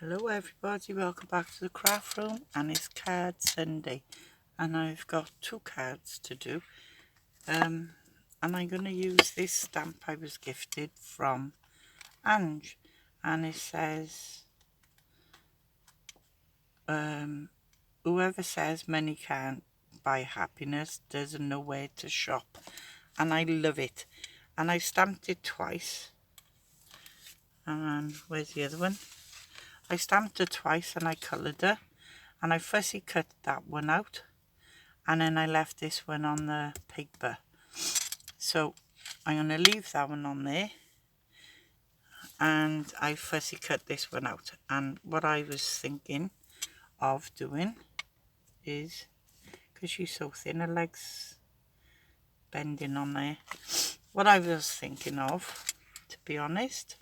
Hello everybody, welcome back to the craft room, and it's Card Sunday and I've got two cards to do, and I'm going to use this stamp I was gifted from Ange, and it says whoever says money can't buy happiness doesn't know where to shop. And I love it, and I stamped it twice. And where's the other one? I stamped her twice and I coloured her, and I fussy cut that one out, and then I left this one on the paper. So I'm going to leave that one on there, and I fussy cut this one out. And what I was thinking of doing is, because she's so thin, her legs bending on there, what I was thinking of, to be honest,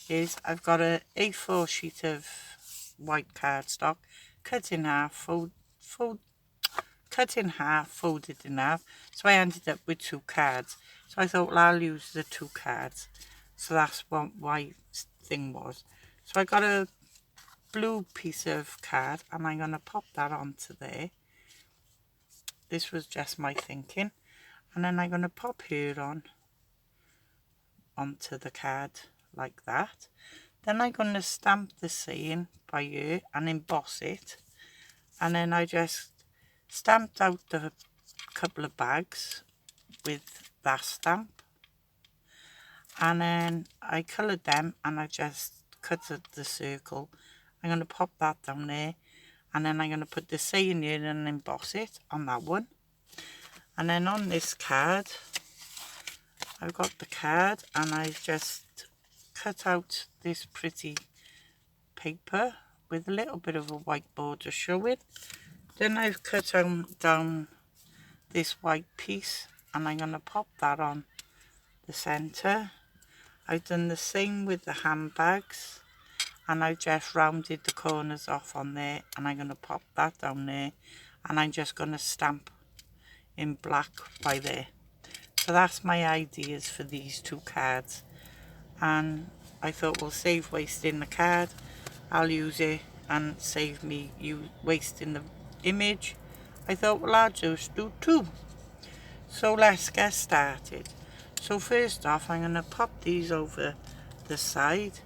is I've got a A4 sheet of white cardstock, cut in half, folded in half, so I ended up with two cards. So I thought, well, I'll use the two cards. So that's what my thing was. So I got a blue piece of card, and I'm going to pop that onto there. This was just my thinking. And then I'm going to pop her onto the card like that. Then I'm going to stamp the saying by her and emboss it. And then I just stamped out a couple of bags with that stamp. And then I coloured them, and I just cut the circle. I'm going to pop that down there. And then I'm going to put the saying in and emboss it on that one. And then on this card, I've got the card, and I've just cut out this pretty paper with a little bit of a white border showing. Then I've cut down this white piece, and I'm going to pop that on the centre. I've done the same with the handbags, and I've just rounded the corners off on there, and I'm going to pop that down there, and I'm just going to stamp in black by there. So that's my ideas for these two cards, and I thought, we'll save wasting the card. I'll use it and save me wasting the image. I thought, well, I'll just do two. So let's get started. So first off, I'm going to pop these over the side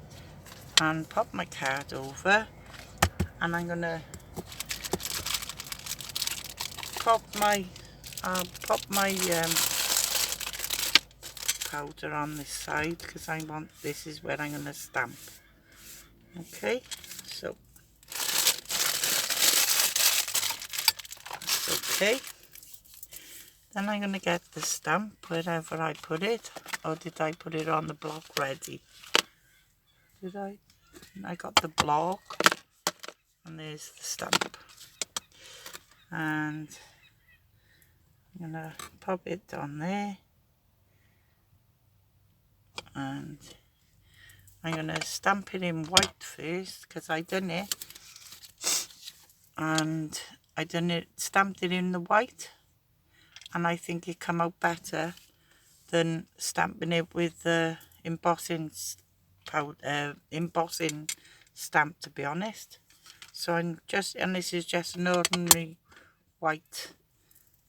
and pop my card over, and I'm going to pop my powder on this side, because this is where I'm going to stamp. Okay, so that's okay. Then I'm going to get the stamp wherever I put it. Or did I put it on the block ready? Did I? I got the block, and there's the stamp. And I'm going to pop it on there. And I'm going to stamp it in white first, because I done it. And stamped it in the white. And I think it come out better than stamping it with the embossing stamp, to be honest. So and this is just an ordinary white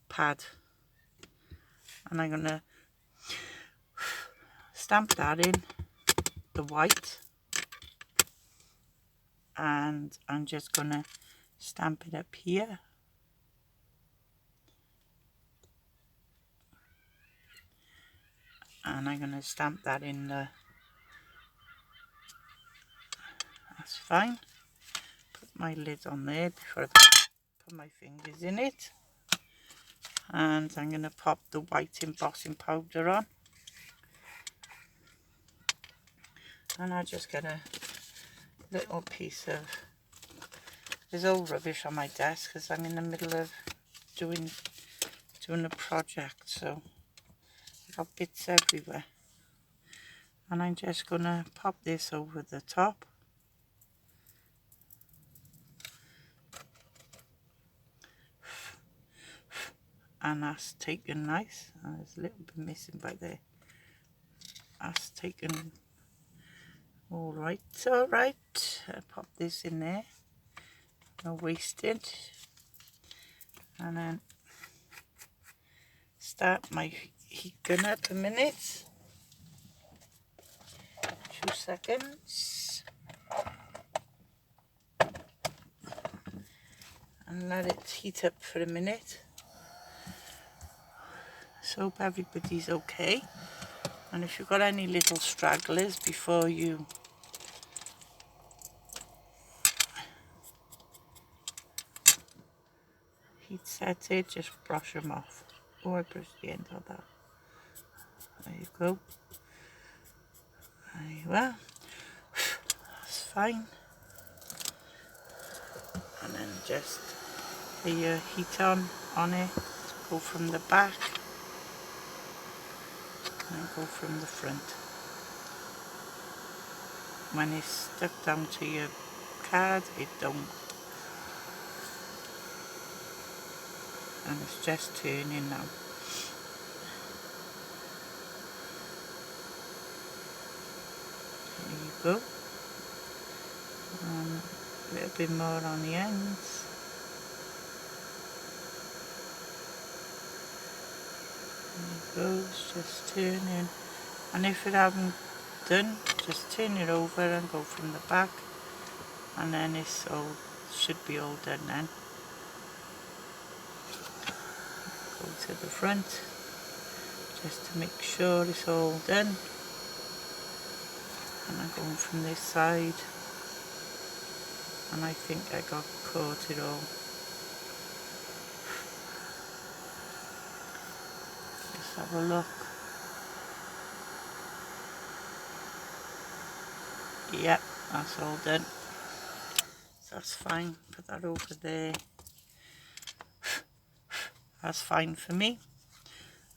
pad, and I'm gonna stamp that in the white, and I'm just gonna stamp it up here. And I'm going to stamp that in the, that's fine. Put my lid on there before I put my fingers in it. And I'm going to pop the white embossing powder on. And I just get a little piece of, there's all rubbish on my desk because I'm in the middle of doing a project, so I've got bits everywhere. And I'm just going to pop this over the top. And that's taken nice. There's a little bit missing by there. That's taken all right. pop this in there, no wasted, and then start my heat gun up a minute, 2 seconds, and let it heat up for a minute. So hope everybody's okay, and if you've got any little stragglers before you heat set it, just brush them off. Oh, I brushed the end of that. There you go. There you are. That's fine. And then just lay your heat on it. Go from the back and go from the front. When it's stuck down to your card, it don't. And it's just turning now. There you go. And a little bit more on the ends. There it goes, just turning. And if it haven't done, just turn it over and go from the back, and then it's all should be all done then. Go to the front just to make sure it's all done, and I'm going from this side, and I think I got caught it all. Let's have a look. Yep, that's all done. So that's fine. Put that over there. That's fine for me.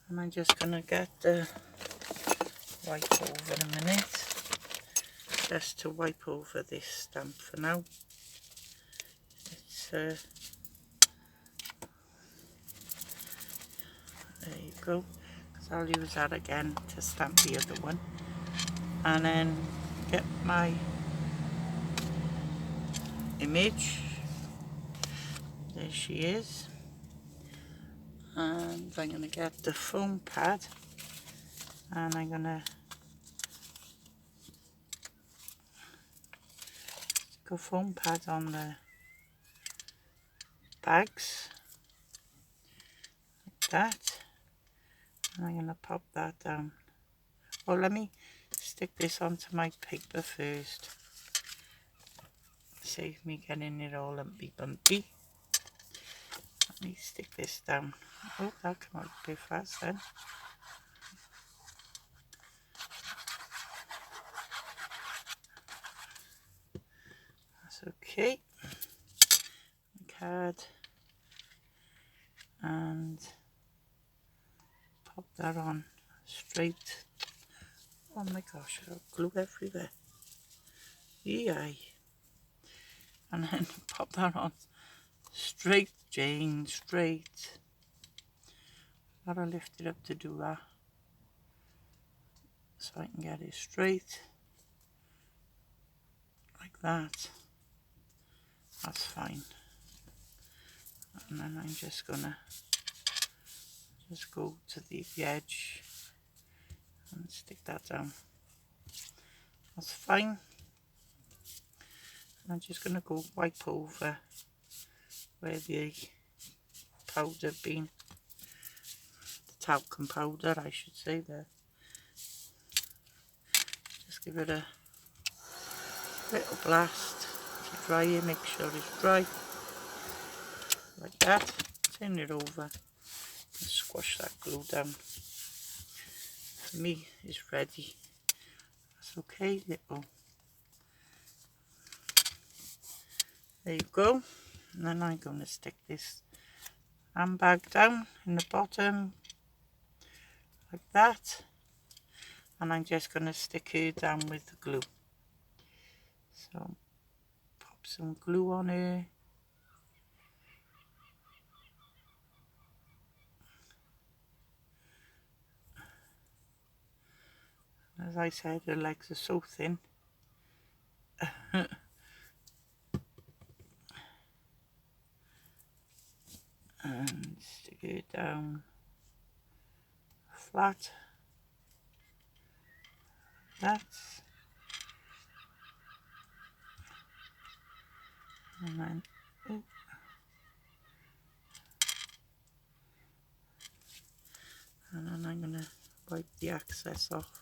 And I'm just gonna get the wipe over a minute, just to wipe over this stamp for now. It's there you go. So I'll use that again to stamp the other one, and then get my image. There she is. And I'm going to get the foam pad, and I'm going to stick a foam pad on the bags like that, and I'm going to pop that down. Well, let me stick this onto my paper first, save me getting it all lumpy bumpy. Let me stick this down. Oh, that came out a bit fast then. That's okay. Card, and pop that on straight. Oh my gosh, I've got glue everywhere. Yay. And then pop that on straight, Jane, straight. Gotta lift it up to do that, so I can get it straight like that. That's fine. And then I'm just gonna just go to the edge and stick that down. That's fine. And I'm just gonna go wipe over where the powder been, the talcum powder I should say there. Just give it a little blast to dry it, make sure it's dry like that. Turn it over and squash that glue down. For me, it's ready. That's okay, little. There you go. And then I'm going to stick this handbag down in the bottom like that, and I'm just going to stick her down with the glue. So pop some glue on her. As I said, her legs are so thin. down flat. That's, and then and then I'm going to wipe the excess off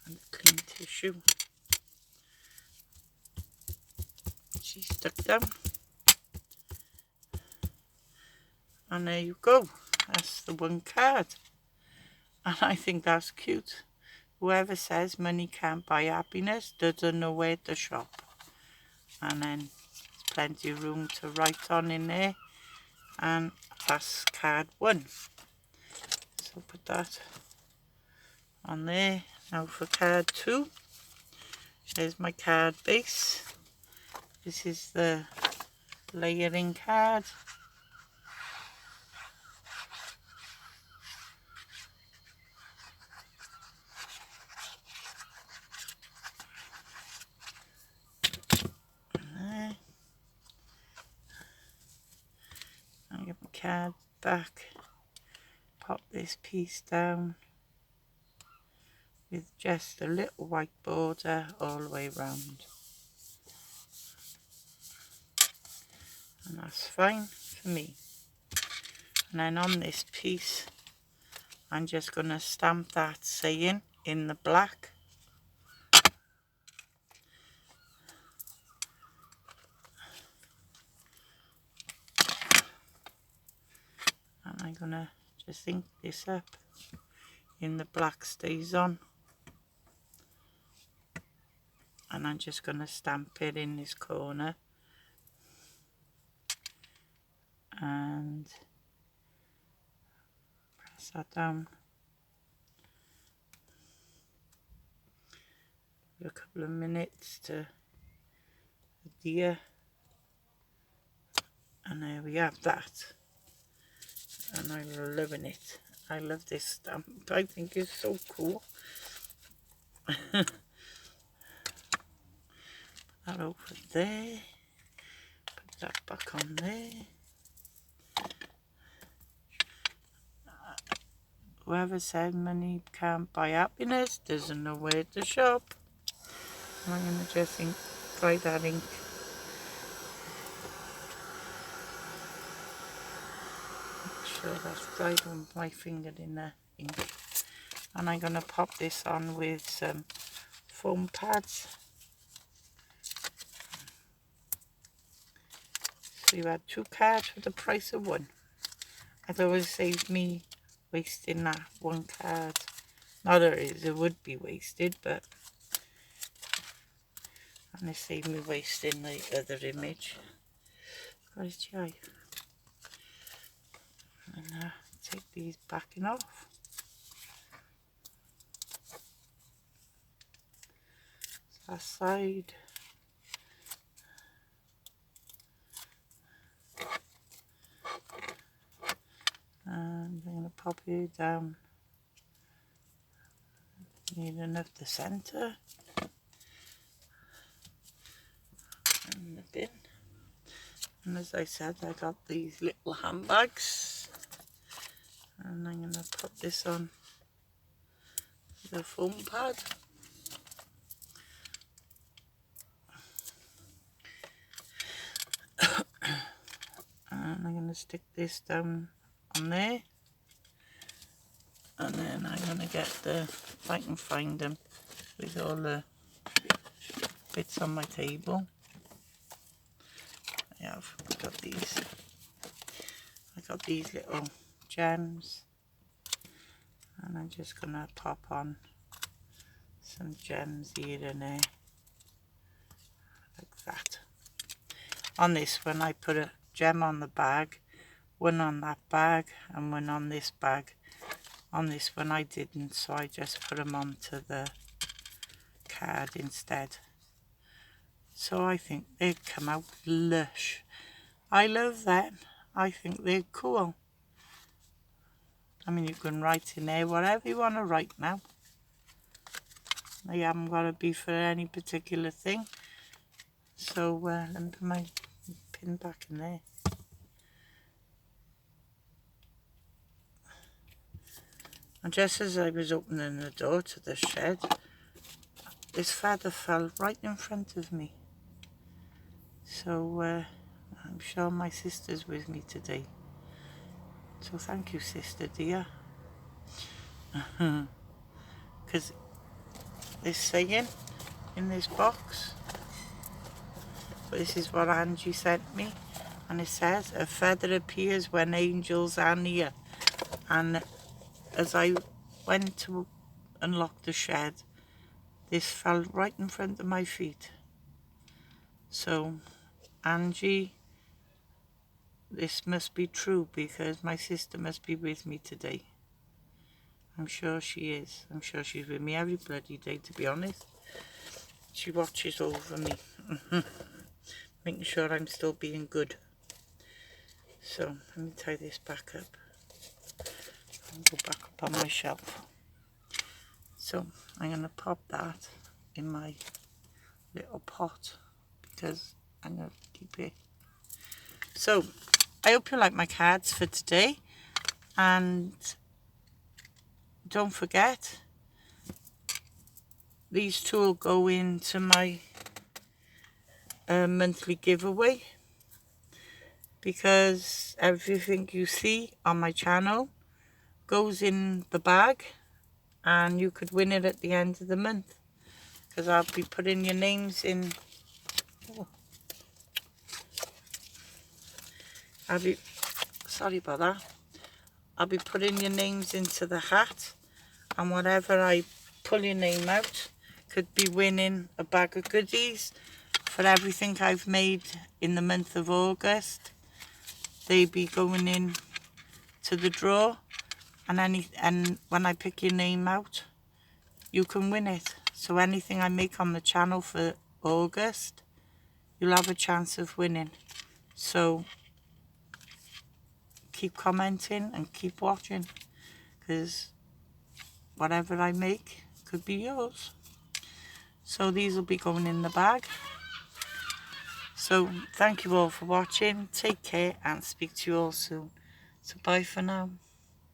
and clean tissue. She's stuck down, and there you go. That's the one card, and I think that's cute. Whoever says money can't buy happiness doesn't know where to shop. And then there's plenty of room to write on in there, and that's card 1. So put that on there. Now for card 2, here's my card base. This is the layering card. There. I'll get my card back. Pop this piece down with just a little white border all the way around. And that's fine for me. And then on this piece, I'm just going to stamp that saying in the black. And I'm going to just ink this up in the black stays on. And I'm just going to stamp it in this corner. And press that down. A couple of minutes to adhere, and there we have that. And I'm loving it. I love this stamp. I think it's so cool. Put that over there. Put that back on there. Whoever said money can't buy happiness doesn't know where to shop. And I'm going to just dry that ink. Make sure that's dried on my finger in the ink. And I'm going to pop this on with some foam pads. So you had 2 cards for the price of 1. I thought it would save me wasting that 1 card. Not that it would be wasted, but and it saved me wasting the other image. Right, try. And take these backing off. That side. And I'm going to pop it down. Need enough to centre. In the bin. And as I said, I got these little handbags. And I'm going to put this on the foam pad. And I'm going to stick this down on there. And then I'm going to get the, if I can find them, with all the bits on my table. I got these little gems, and I'm just going to pop on some gems here and there, like that. On this one I put a gem on the bag, 1 on that bag and 1 on this bag. On this one I didn't, so I just put them onto the card instead. So I think they come out lush. I love them. I think they're cool. I mean, you can write in there whatever you want to write now. They haven't got to be for any particular thing. So let me put my pin back in there. And just as I was opening the door to the shed, this feather fell right in front of me. So I'm sure my sister's with me today. So thank you, sister dear. Because there's saying in this box, but this is what Angie sent me, and it says, a feather appears when angels are near. And as I went to unlock the shed, this fell right in front of my feet. So, Angie, this must be true, because my sister must be with me today. I'm sure she is. I'm sure she's with me every bloody day, to be honest. She watches over me, making sure I'm still being good. So, let me tie this back up and go back up on my shelf. So, I'm going to pop that in my little pot, because I'm going to keep it. So, I hope you like my cards for today, and don't forget, these two will go into my monthly giveaway, because everything you see on my channel goes in the bag, and you could win it at the end of the month, because I'll be putting your names in. Sorry about that. I'll be putting your names into the hat, and whatever I pull your name out could be winning a bag of goodies for everything I've made in the month of August. They be going in to the draw, and when I pick your name out, you can win it. So anything I make on the channel for August, you'll have a chance of winning. So keep commenting and keep watching, because whatever I make could be yours. So these will be going in the bag. So thank you all for watching. Take care and speak to you all soon. So bye for now.